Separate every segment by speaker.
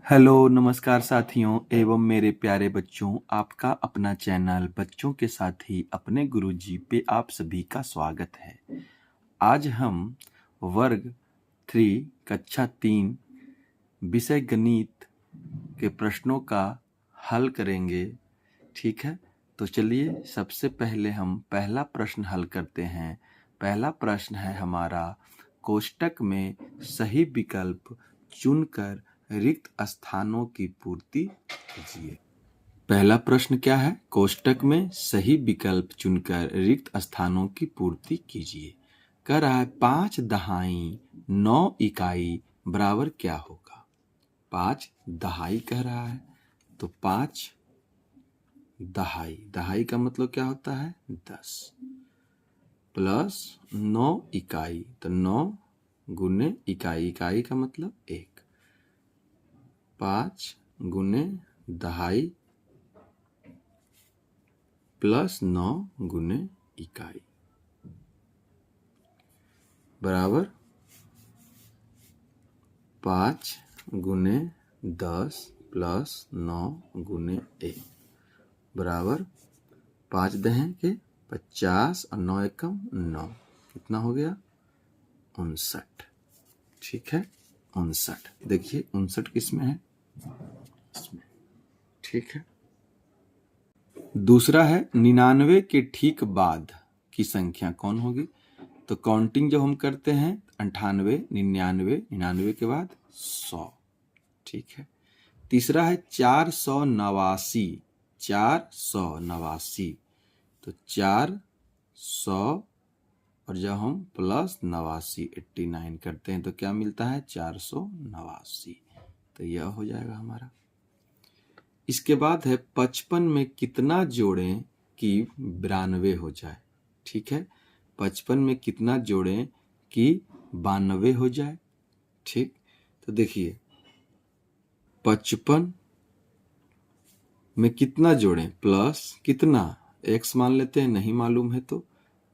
Speaker 1: Hello, नमस्कार साथियों एवं मेरे प्यारे बच्चों, आपका अपना चैनल बच्चों के साथी अपने गुरुजी पे आप सभी का स्वागत है। आज हम वर्ग 3 कक्षा 3 विषय गणित के प्रश्नों का हल करेंगे। ठीक है, तो चलिए सबसे पहले हम पहला प्रश्न हल करते हैं। पहला प्रश्न है हमारा, कोष्टक में सही विकल्प चुनकर रिक्त स्थानों की पूर्ति कीजिए। पहला प्रश्न क्या है? कोष्टक में सही विकल्प चुनकर रिक्त स्थानों की पूर्ति कीजिए। कह रहा है 5 दहाई 9 इकाई बराबर क्या होगा? 5 दहाई कह रहा है, तो 5 दहाई, दहाई का मतलब क्या होता है? 10 प्लस 9 इकाई, तो 9 गुने इकाई, इकाई का मतलब 1, 5 गुने दहाई प्लस 9 गुने इकाई बराबर 5 गुने 10 प्लस 9 गुने 1 बराबर 5 दहें के 50 और 9 एकम 9, कितना हो गया? 59। ठीक है, 59। देखिए 59 किस में है? इसमें। ठीक है, दूसरा है 99 के ठीक बाद की संख्या कौन होगी? तो काउंटिंग जब हम करते हैं 98, 99, 99 के बाद 100। ठीक है, तीसरा है 489, 489, तो 400 और जब हम प्लस 89 89 करते हैं तो क्या मिलता है? 489, तो यह हो जाएगा हमारा। इसके बाद है 55 में कितना जोड़ें कि 92 हो जाए? ठीक है, 55 में कितना जोड़ें कि 92 हो जाए? ठीक, तो देखिए 55 में कितना जोड़ें प्लस कितना, x मान लेते हैं, नहीं मालूम है तो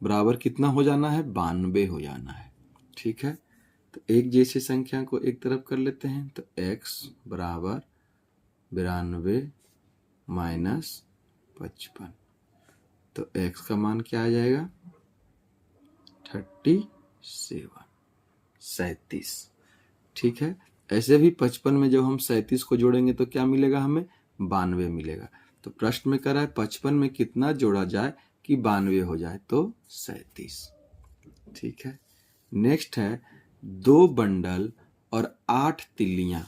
Speaker 1: बराबर कितना हो जाना है? 92 हो जाना है। ठीक है, तो एक जैसी संख्या को एक तरफ कर लेते हैं, तो x बराबर 92 माइनस 55, तो x का मान क्या आ जाएगा? 37, 37। ठीक है, ऐसे भी 55 में जब हम 37 को जोड़ेंगे तो क्या मिलेगा हमें? 92 मिलेगा। तो प्रश्न में कह रहा है 55 में कितना जोड़ा जाए कि 92 हो जाए? तो 37। ठीक है, नेक्स्ट है 2 बंडल और 8 तिल्लियां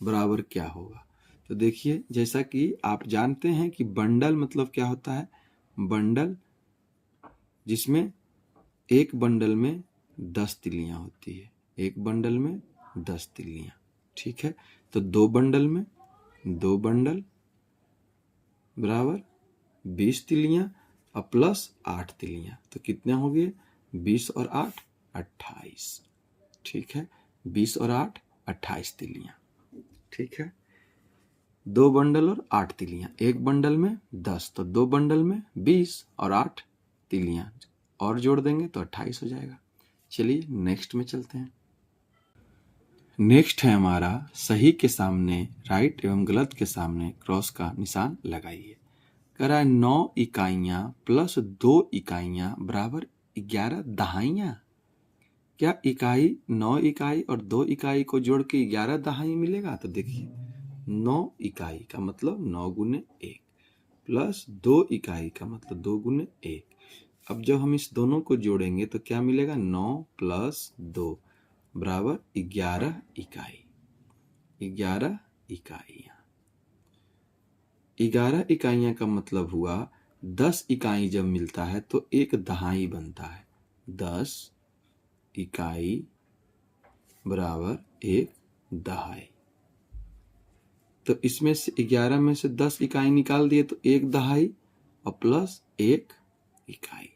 Speaker 1: बराबर क्या होगा? तो देखिए, जैसा कि आप जानते हैं कि बंडल मतलब क्या होता है? बंडल जिसमें एक बंडल में 10 तिल्लियां होती है, एक बंडल में 10 तिल्लियां। ठीक है, तो 2 बंडल में 2 बंडल बराबर 20 तिल्लियां और प्लस 8 तिल्लियां, तो कितने हो गए? 20 और 8 28। ठीक है, 20 और 8 28 तिल्लियां। ठीक है, 2 बंडल और 8 तिल्लियां, एक बंडल में 10, तो 2 बंडल में 20 और 8 तिल्लियां और जोड़ देंगे तो 28 हो जाएगा। चलिए नेक्स्ट में चलते हैं। नेक्स्ट है हमारा, सही के सामने राइट एवं गलत के सामने क्रॉस का निशान लगाइए। कह रहा है 9 इकाइयां प्लस 2 इकाइयां बराबर 11 दहाइयां। क्या इकाई 9 इकाई और 2 इकाई को जोड़ के 11 दहाई मिलेगा? तो देखिए 9 इकाई का मतलब 9 गुने 1 प्लस 2 इकाई का मतलब 2 गुने 1। अब जब हम इस दोनों को जोड़ेंगे तो क्या मिलेगा? 9 प्लस 2 बराबर 11 इकाई, 11 इकाइयां। 11 इकाइयां का मतलब हुआ 10 इकाई जब मिलता है तो एक दहाई बनता है। 10 इकाई बराबर एक दहाई, तो इसमें से 11 में से 10 इकाई निकाल दिए तो एक दहाई और प्लस एक इकाई,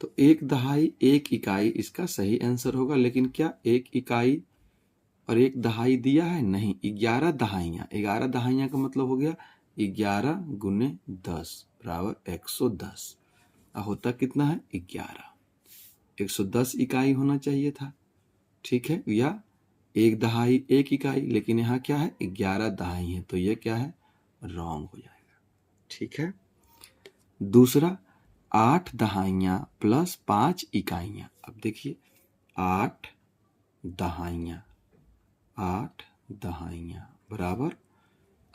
Speaker 1: तो एक दहाई एक इकाई इसका सही आंसर होगा। लेकिन क्या एक इकाई और एक दहाई दिया है? नहीं, 11 दहाइयां। 11 दहाइयां का मतलब हो गया 11 गुने 10 बराबर 110। होता कितना है? 11। 110 इकाई होना चाहिए था। ठीक है, या 1 दहाई 1 इकाई, लेकिन यहाँ क्या है 11 दहाई है, तो ये क्या है रॉन्ग हो जाएगा। ठीक है। दूसरा 8 दहाइयाँ प्लस 5 इकाइयाँ। अब देखिए 8 दहाइयाँ, 8 दहाइयाँ बराबर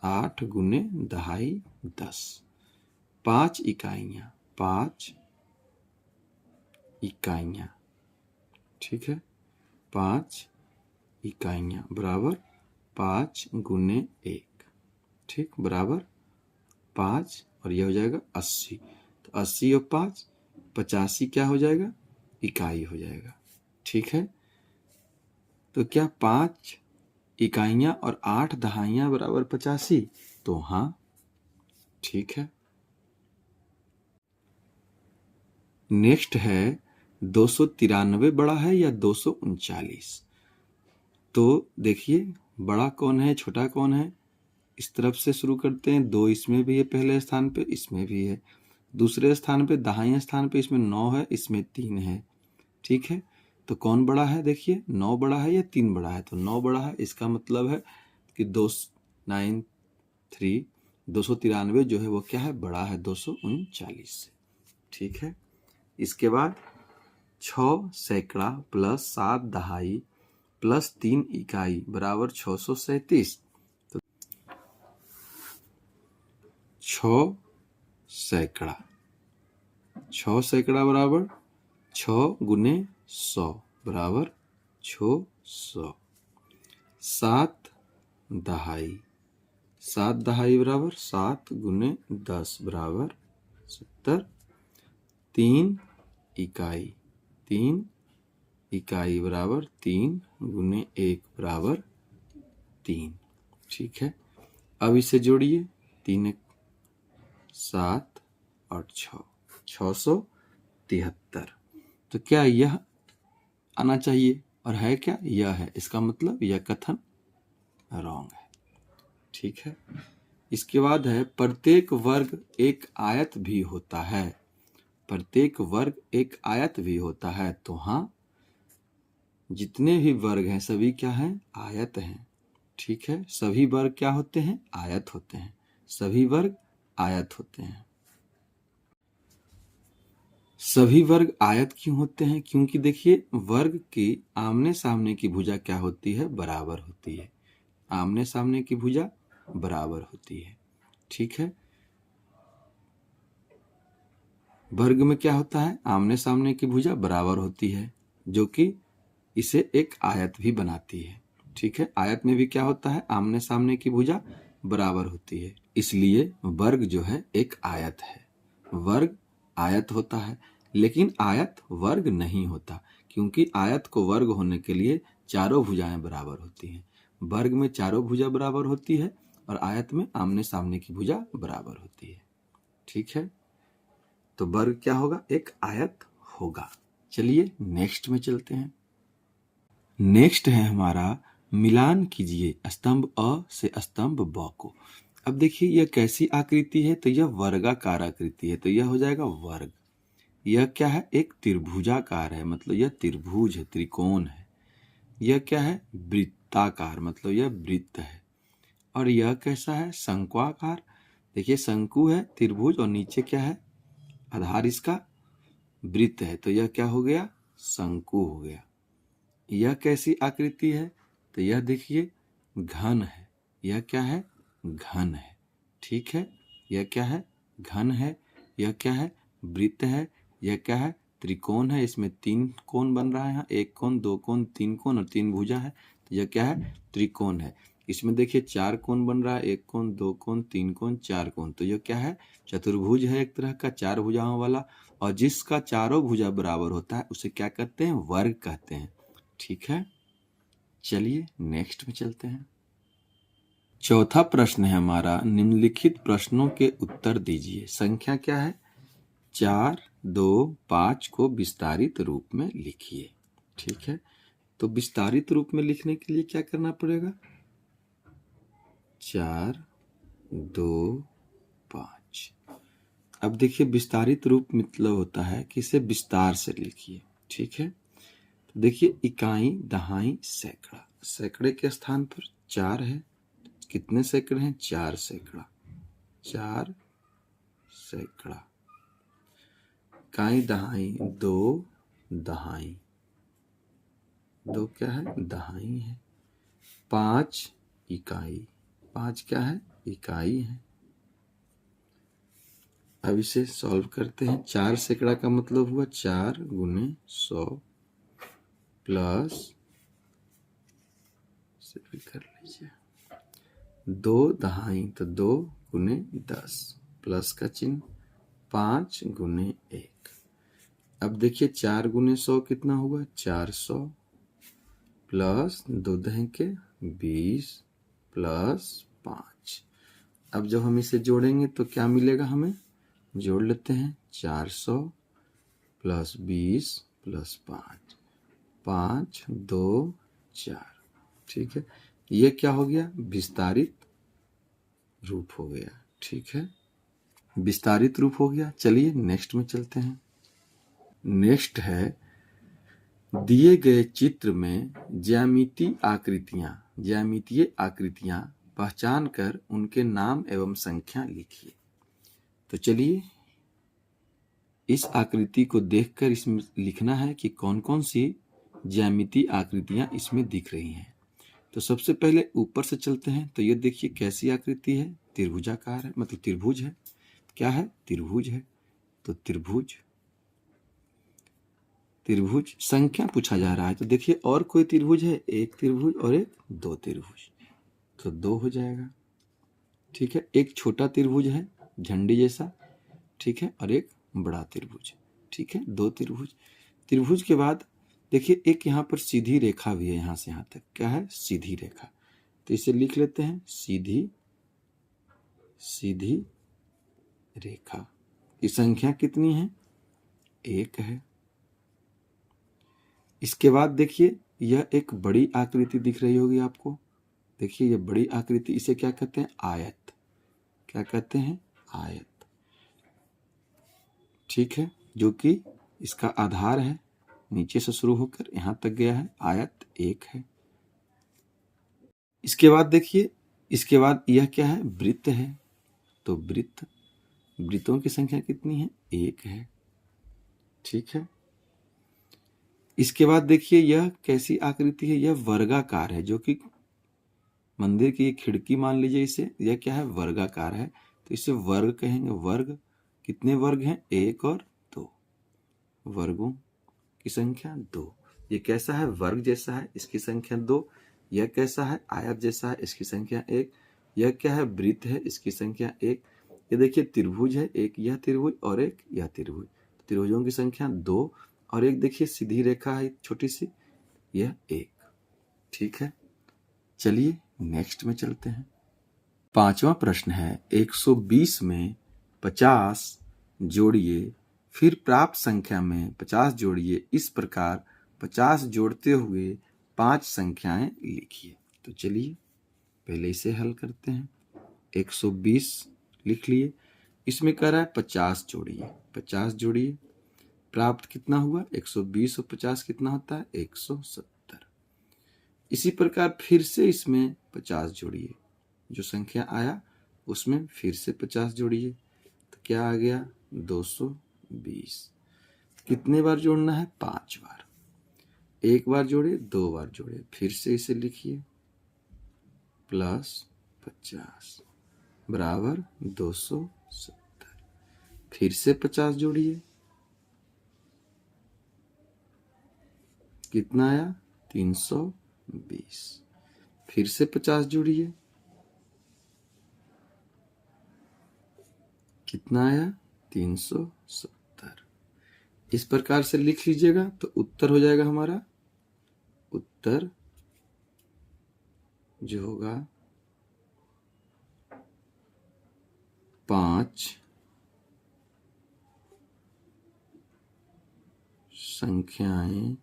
Speaker 1: 8 गुने दहाई 10, 5 इकाइयाँ, 5 इकाइयाँ। ठीक है, 5 इकाइयाँ बराबर 5 गुने 1, ठीक, बराबर 5, और यह हो जाएगा 80। तो 80 और 5 85 क्या हो जाएगा इकाई हो जाएगा। ठीक है, तो क्या 5 इकाइयाँ और 8 दहाइयाँ बराबर 85? तो हाँ, ठीक है। नेक्स्ट है 293 बड़ा है या 239? तो देखिए बड़ा कौन है छोटा कौन है, इस तरफ से शुरू करते हैं। 2 इसमें भी है, पहले स्थान पे इसमें भी है, दूसरे स्थान पे दाहिने स्थान पे इसमें 9 है, इसमें 3 है। ठीक है, तो कौन बड़ा है, देखिए 9 बड़ा है या 3 बड़ा है? तो 9 बड़ा है, इसका मतलब है कि 293 जो है वो क्या है बड़ा है 239 से। ठीक है, इसके बाद 6 सैकड़ा प्लस 7 दहाई प्लस 3 इकाई बराबर 637। तो 6 सैकड़ा, 6 सैकड़ा बराबर 6 गुने 100 बराबर 600। 7 दहाई, 7 दहाई बराबर 7 गुने 10 बराबर 70। 3 इकाई, 3 इकाई बराबर 3 गुने 1 बराबर 3। ठीक है, अब इसे जोड़िए, 3 1 7 और 6, 673। तो क्या यह आना चाहिए, और है क्या यह है, इसका मतलब यह कथन रॉन्ग है। ठीक है, इसके बाद है प्रत्येक वर्ग एक आयत भी होता है। प्रत्येक वर्ग एक आयत भी होता है। तो हाँ, जितने भी वर्ग हैं सभी क्या हैं आयत हैं। ठीक है, सभी वर्ग क्या होते हैं आयत होते हैं, सभी वर्ग आयत होते हैं। सभी वर्ग आयत क्यों होते हैं? क्योंकि देखिए वर्ग की आमने सामने की भुजा क्या होती है बराबर होती है, आमने सामने की भुजा बराबर होती है। ठीक है, वर्ग में क्या होता है आमने सामने की भुजा बराबर होती है, जो कि इसे एक आयत भी बनाती है। ठीक है, आयत में भी क्या होता है आमने सामने की भुजा बराबर होती है, इसलिए वर्ग जो है एक आयत है। वर्ग आयत होता है, लेकिन आयत वर्ग नहीं होता, क्योंकि आयत को वर्ग होने के लिए चारों भुजाएं बराबर होती हैं। वर्ग में चारों भुजा बराबर होती है और आयत में आमने सामने की भुजा बराबर होती है। ठीक है, तो वर्ग क्या होगा एक आयत होगा। चलिए नेक्स्ट में चलते हैं। नेक्स्ट है हमारा मिलान कीजिए स्तंभ अ से स्तंभ ब को। अब देखिए यह कैसी आकृति है, तो यह वर्गाकार आकृति है, तो यह हो जाएगा वर्ग। यह क्या है एक त्रिभुजाकार है, मतलब यह त्रिभुज है, त्रिकोण है। यह क्या है वृत्ताकार, मतलब यह वृत्त है। और यह कैसा है शंक्वाकार। देखिए शंकु है त्रिभुज और नीचे क्या है आधार इसका वृत्त है, तो यह क्या हो गया शंकु हो गया। यह कैसी आकृति है, तो यह देखिए घन है। यह क्या है घन है। ठीक है, यह क्या है घन है। यह क्या है वृत्त है। यह क्या है त्रिकोण है, इसमें 3 कोण बन रहा है, यहाँ 1 कोण 2 कोण 3 कोण और 3 भुजा है, तो यह क्या है त्रिकोण है। इसमें देखिए 4 कोण बन रहा है, 1 कोण 2 कोण 3 कोण 4 कोण, तो यह क्या है चतुर्भुज है, एक तरह का 4 भुजाओं वाला। और जिसका चारों भुजा बराबर होता है उसे क्या कहते हैं वर्ग कहते हैं। ठीक है, चलिए नेक्स्ट में चलते हैं। चौथा प्रश्न है हमारा निम्नलिखित प्रश्नों के उत्तर दीजिए। संख्या क्या है 4 2 5 को विस्तारित रूप में लिखिए। ठीक है, तो विस्तारित रूप में लिखने के लिए क्या करना पड़ेगा 4 2 5। अब देखिए विस्तारित रूप मतलब होता है कि इसे विस्तार से लिखिए। ठीक है, देखिए इकाई दहाई सैकड़ा, सैकड़े के स्थान पर 4 है। कितने सैकड़े हैं? 4 सैकड़ा। 4 सैकड़ा। काई दहाई, 2 दहाई। 2 क्या है? दहाई है। 5 इकाई। 5 क्या है? इकाई है। अब इसे सॉल्व करते हैं। 4 सैकड़ा का मतलब हुआ 4 गुने 100 प्लस, से भी कर लीजिए, 2 दहाई तो 2 गुने 10 प्लस का चिन्ह, 5 गुने 1। अब देखिए 4 गुने 100 कितना हुआ? 400 प्लस 2 दहें के 20 प्लस 5। अब जब हम इसे जोड़ेंगे तो क्या मिलेगा हमें? जोड़ लेते हैं। 400 प्लस 20 प्लस 5, 5 2 4। ठीक है, ये क्या हो गया? विस्तारित रूप हो गया। ठीक है, विस्तारित रूप हो गया। चलिए नेक्स्ट में चलते हैं। नेक्स्ट है, दिए गए चित्र में ज्यामितीय आकृतियां पहचान कर उनके नाम एवं संख्या लिखिए। तो चलिए इस आकृति को देखकर इसमें लिखना है कि कौन कौन सी ज्यामितीय आकृतियां इसमें दिख रही हैं। तो सबसे पहले ऊपर से चलते हैं। तो ये देखिए कैसी आकृति है? त्रिभुजाकार है, मतलब त्रिभुज है। क्या है? त्रिभुज है। तो त्रिभुज, त्रिभुज संख्या पूछा जा रहा है। तो देखिए और कोई त्रिभुज है? एक त्रिभुज और एक 2 त्रिभुज, तो 2 हो जाएगा। ठीक है, एक छोटा त्रिभुज है झंडी जैसा, ठीक है, और एक बड़ा त्रिभुज। ठीक है, 2 त्रिभुज। त्रिभुज के बाद देखिए एक यहाँ पर सीधी रेखा भी है, यहाँ से यहाँ तक। क्या है? सीधी रेखा। तो इसे लिख लेते हैं, सीधी सीधी रेखा की संख्या कितनी है? 1 है। इसके बाद देखिए यह एक बड़ी आकृति दिख रही होगी आपको। देखिए यह बड़ी आकृति, इसे क्या कहते हैं? आयत। क्या कहते हैं? आयत। ठीक है, जो कि इसका आधार है, नीचे से शुरू होकर यहां तक गया है। आयत 1 है। इसके बाद देखिए, इसके बाद यह क्या है? वृत्त है। तो वृत्त, वृत्तों की संख्या कितनी है? 1 है। ठीक है, इसके बाद देखिए यह कैसी आकृति है? यह वर्गाकार है, जो कि मंदिर की खिड़की मान लीजिए इसे। यह क्या है? वर्गाकार है, तो इसे वर्ग कहेंगे। वर्ग, कितने वर्ग हैं? 1 और 2। वर्गों की संख्या 2। ये कैसा है? वर्ग जैसा है, इसकी संख्या 2। यह कैसा है? आयत जैसा है, इसकी संख्या 1। यह क्या है? वृत्त है, इसकी संख्या 1। ये देखिए त्रिभुज है, एक यह त्रिभुज और एक यह त्रिभुज। त्रिभुजों की संख्या 2, और एक देखिए सीधी रेखा है छोटी सी, यह 1। ठीक है, चलिए नेक्स्ट में चलते हैं। 5वां प्रश्न है, 120 में 50 जोड़िए, फिर प्राप्त संख्या में 50 जोड़िए। इस प्रकार 50 जोड़ते हुए 5 संख्याएं लिखिए। तो चलिए पहले इसे हल करते हैं। 120 लिख लिए, इसमें कह रहा है 50 जोड़िए। 50 जोड़िए, प्राप्त कितना हुआ? 120 और 50 कितना होता है? 170। इसी प्रकार फिर से इसमें 50 जोड़िए, जो संख्या आया उसमें फिर से 50 जोड़िए। तो क्या आ गया? 220। कितने बार जोड़ना है? 5 बार। एक बार जोड़े, 2 बार जोड़े, फिर से इसे लिखिए, प्लस 50 बराबर 270। फिर से 50 जोड़िए, कितना आया? 320। फिर से 50 जोड़िए, कितना आया? 370। इस प्रकार से लिख लीजिएगा तो उत्तर हो जाएगा हमारा। उत्तर जो होगा 5 संख्याएं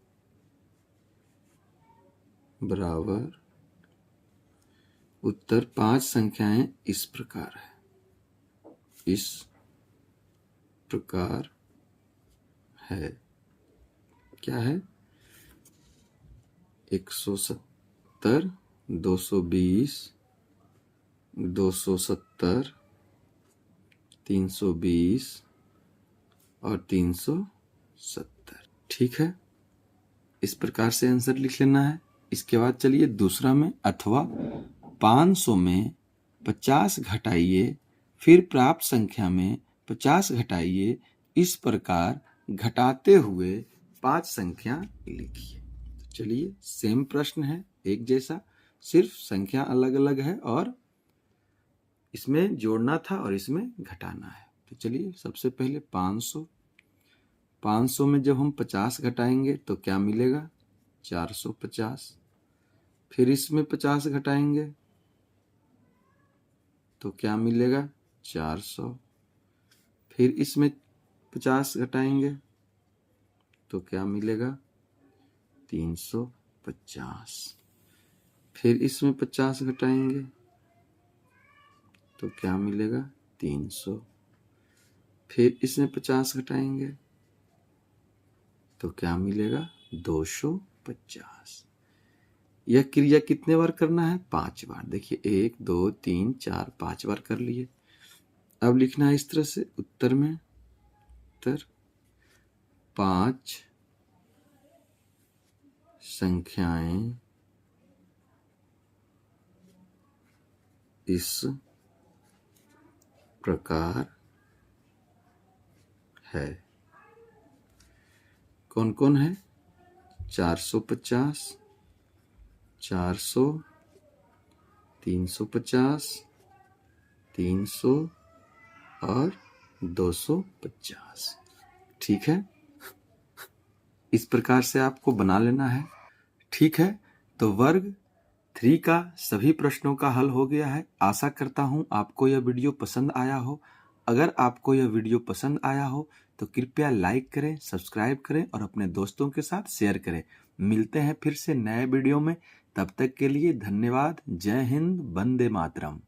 Speaker 1: बराबर, उत्तर 5 संख्याएं इस प्रकार है। इस प्रकार है। क्या है? 170, 270, 220, 270, 320 और 370। ठीक है, इस प्रकार से आंसर लिख लेना है। इसके बाद चलिए दूसरा में, अथवा 500 में 50 घटाइए, फिर प्राप्त संख्या में 50 घटाइए, इस प्रकार घटाते हुए 5 संख्या लिखिए। तो चलिए, सेम प्रश्न है, एक जैसा, सिर्फ संख्या अलग अलग है और इसमें जोड़ना था और इसमें घटाना है। तो चलिए, सबसे पहले 500 में जब हम 50 घटाएंगे तो क्या मिलेगा? 450। फिर इसमें 50 घटाएंगे तो क्या मिलेगा? 400। फिर इसमें 50 घटाएंगे तो क्या मिलेगा? 350। फिर इसमें 50 घटाएंगे तो क्या मिलेगा? 300। फिर इसमें 50 घटाएंगे तो क्या मिलेगा? 250। यह क्रिया कितने बार करना है? 5 बार। देखिए, 1 2 3 4 5 बार कर लिए। अब लिखना है इस तरह से उत्तर में, उत्तर 5 संख्याएं इस प्रकार है। कौन कौन है? 450, 400, 350, 300 और 250। ठीक है, इस प्रकार से आपको बना लेना है। ठीक है, तो वर्ग 3 का सभी प्रश्नों का हल हो गया है। आशा करता हूं आपको यह वीडियो पसंद आया हो। अगर आपको यह वीडियो पसंद आया हो तो कृपया लाइक करें, सब्सक्राइब करें और अपने दोस्तों के साथ शेयर करें। मिलते हैं फिर से नए वीडियो में, तब तक के लिए धन्यवाद। जय हिंद, वंदे मातरम।